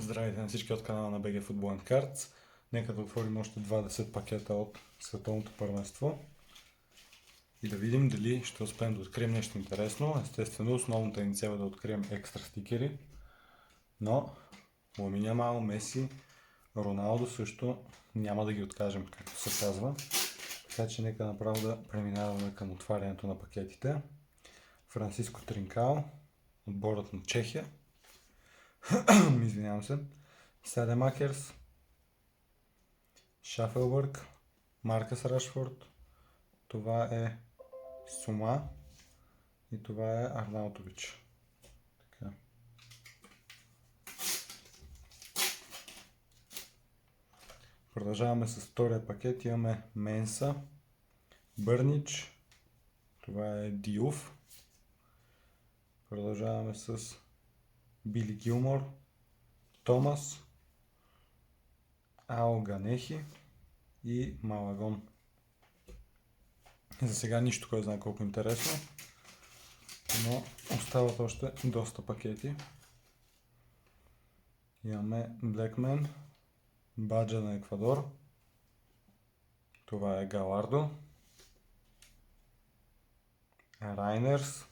Здравейте на всички от канала на BG Football Cards. Нека да отворим още 20 пакета от световното първенство и да видим дали ще успеем да открием нещо интересно. Естествено, основната ни цел е да открием екстра стикери, но Ламин Ямал, Меси, Роналдо също няма да ги откажем, както се казва. Така че нека направо да преминаваме към отварянето на пакетите. Франциско Тринкао, отборът на Чехия. Извинявам се. Селемакерс, Шафелбърг, Маркъс Рашфорд, това е Сума и това е Арнаутович. Така. Продължаваме с втория пакет. Имаме Менса, Бърнич, това е Диуф. Продължаваме с Били Гилмор, Томас, Ао Ганехи и Малагон. За сега нищо, кой знае колко интересно, но остават още доста пакети. Имаме Блекмен, Баджа на Еквадор, това е Галардо, Райнерс,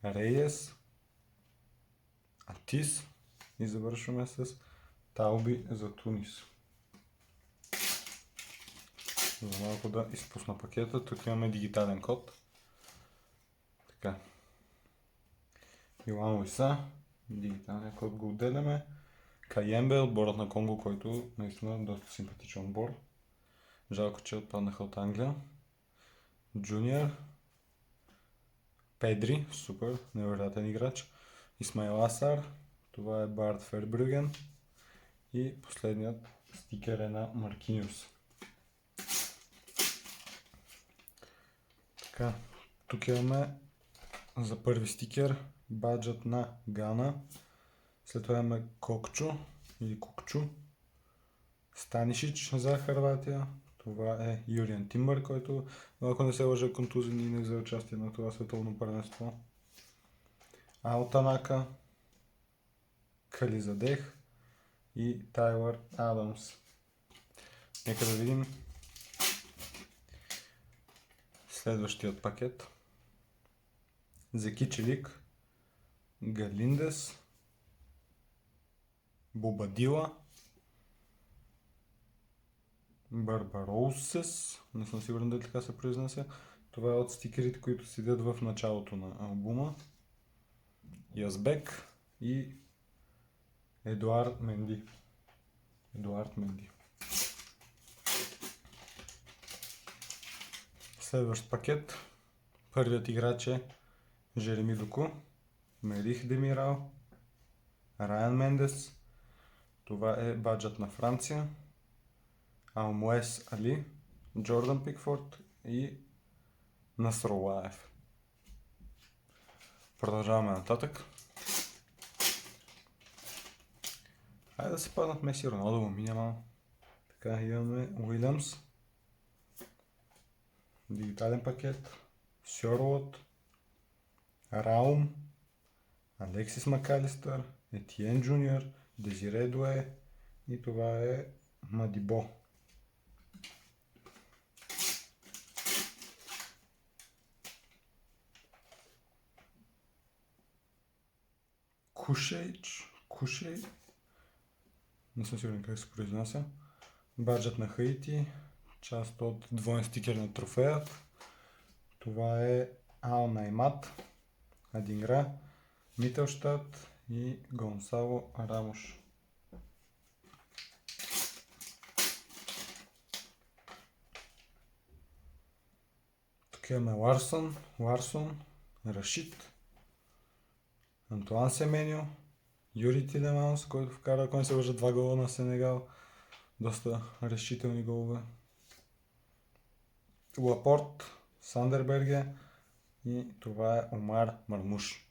Рейес, Атис и завършваме с Талби за Тунис. За малко да изпусна пакета, тук имаме дигитален код. Така. Илан Луиса, дигиталния код го отделяме. Каембе, отборът на Конго, който наистина е доста симпатичен отбор. Жалко, че отпаднаха от Англия. Джуниор, Педри, супер, невероятен играч. Исмаил Асар, това е Барт Фербрюген. И последният стикер е на Маркиньос. Така, тук имаме за първи стикер баджът на Гана. След това имаме Кокчо или Кокчу. Станишич за Хърватия. Това е Юриан Тимбър, който, ако не се лъжа, контузен и не взе участие на това световно първенство. Алтанака, Кализадех и Тайлър Адамс. Нека да видим следващият пакет. Зекичелик, Галиндес, Бобадила, Барбароусес, не съм сигурен дали така се произнася. Това е от стикерите, които седят в началото на албума. Язбек и Едуард Менди. Следващ пакет. Първият играч е Жереми Доку, Мерих Демирал, Райан Мендес. Това е баджът на Франция. Алмуес Али, Джордан Пикфорд и Насролаев. Продължаваме нататък. Хайде да се паднат Меси, Роналдо, Ламин Ямал. Така, имаме Уилямс, дигитален пакет, Сьорлот, Раум, Алексис Макалистър, Етиен Джуниор, Дезире Дуе и това е Мадибо. Кушей, не съм сигурен как се произнася. Баджът на Хаити, част от двоен стикер на трофеят. Това е Ал Наймат, Адингра, Мителштадт и Гонсало Рамош. Тук имаме Ларсон, Рашид, Антуан Семеньо, Юри Тилеманс, който вкара, ако не се лъжа, 2 гола на Сенегал. Доста решителни голове. Лапорт, Сандерберге и това е Омар Мармуш.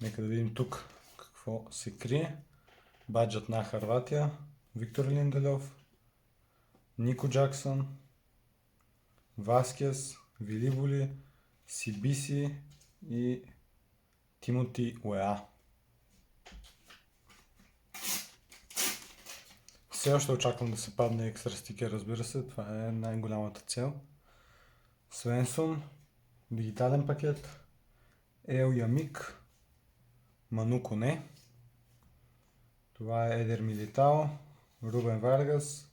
Нека да видим тук какво се крие. Баджът на Хърватия, Виктор Линделев, Нико Джаксън, Васкес, Вилиболи, Сибиси и Тимоти Уеа. Все още очаквам да се падне екстра стикер, разбира се, това е най-голямата цел. Свенсон, дигитален пакет, Ел Ямик, Ману Коне, това е Едер Милитао, Рубен Варгас,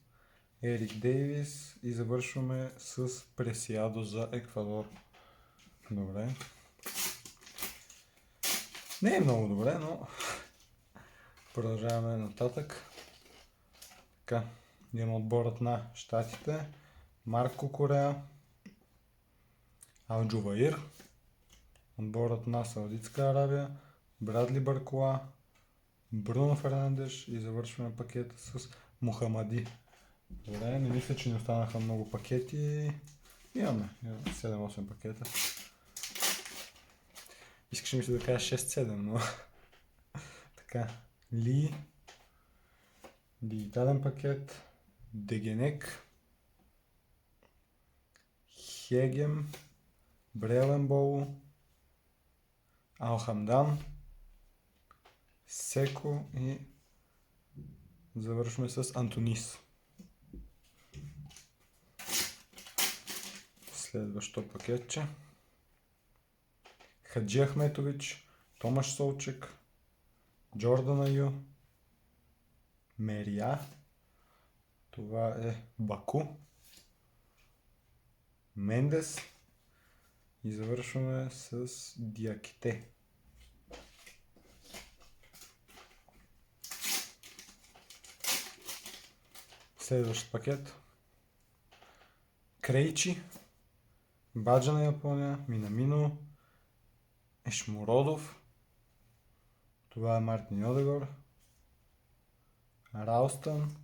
Ерик Дейвис и завършваме с Пресиадо за Еквадор. Добре. Не е много добре, но продължаваме нататък. Така, имам отборът на щатите, Марко Корея, Алджуваир, отборът на Саудитска Арабия, Брадли Баркола, Бруно Фернандеш и завършваме пакета с Мухамади. Добре, не мисля, че не останаха много пакети. Имаме 7-8 пакета. Искаш ми се да кажа 6-7, но така. Ли, дигитален пакет, Дегенек, Хегем, Бреленбол, Алхамдан, Секо и завършваме с Антонис. Следващо пакетче. Хаджи Ахметович, Томаш Солчек, Джордан Аю, Мерия, това е Баку, Мендес и завършваме с Диаките. Следващ пакет. Крейчи, Баджа на Япония, Минамино, Ешмородов, това е Мартин Йодегор, Ралстън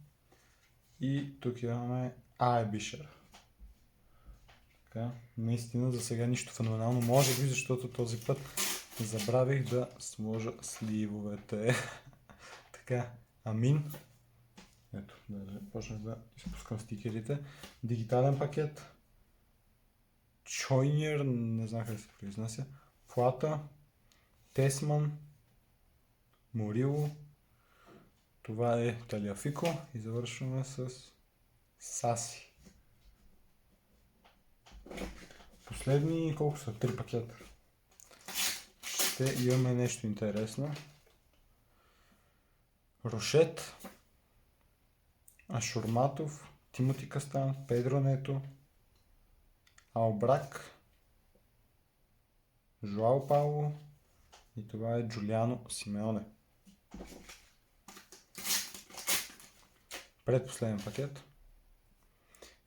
и тук имаме Айбишер. Така, наистина за сега нищо феноменално, може би защото този път забравих да сложа сливовете. Така, Амин. Ето, даже почнах да изпускам стикерите. Дигитален пакет. Чойнир, не знам как се произнася. Плата. Тесман. Морило. Това е Талиафико и завършваме с Саси. Последни колко са? 3 пакета. Ще имаме нещо интересно. Рошет. Ашурматов, Тимоти Кастан, Педро Нето, Албрак, Жоао Пауло и това е Джулиано Симеоне. Предпоследен пакет.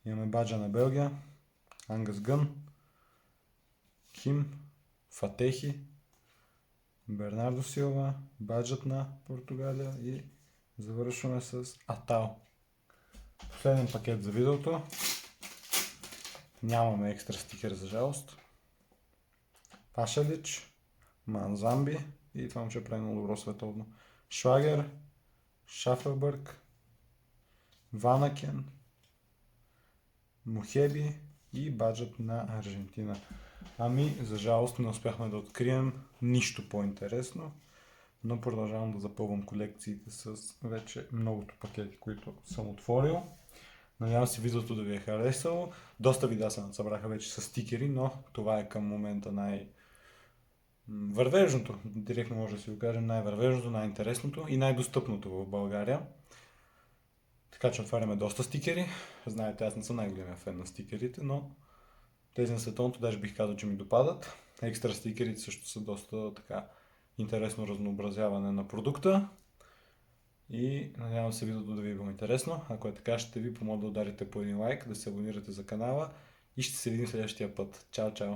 Имаме Баджа на Белгия, Ангас Гън, Ким, Фатехи, Бернардо Силва, Баджът на Португалия и завършваме с Атал. Последен пакет за видеото. Нямаме екстра стикер за жалост. Пашалич, Манзамби и това момче прави много добро световно. Шлагер, Шафърбърг, Ванакен, Мухеби и баджът на Аржентина. Ами, за жалост не успяхме да открием нищо по-интересно, но продължавам да запълвам колекциите с вече многото пакети, които съм отворил. Надявам се видеото да ви е харесало. Доста видеа се насъбраха вече с стикери, но това е към момента най-вървежното. Директно може да си го кажем най-вървежното, най-интересното и най-достъпното в България. Така че отваряме доста стикери. Знаете, аз не съм най-големия фен на стикерите, но тези на световното даже бих казал, че ми допадат. Екстра стикерите също са доста така интересно разнообразяване на продукта. И надявам се видеото да ви е било интересно. Ако е така, ще ви помоля да ударите по един лайк, да се абонирате за канала и ще се видим следващия път. Чао, чао!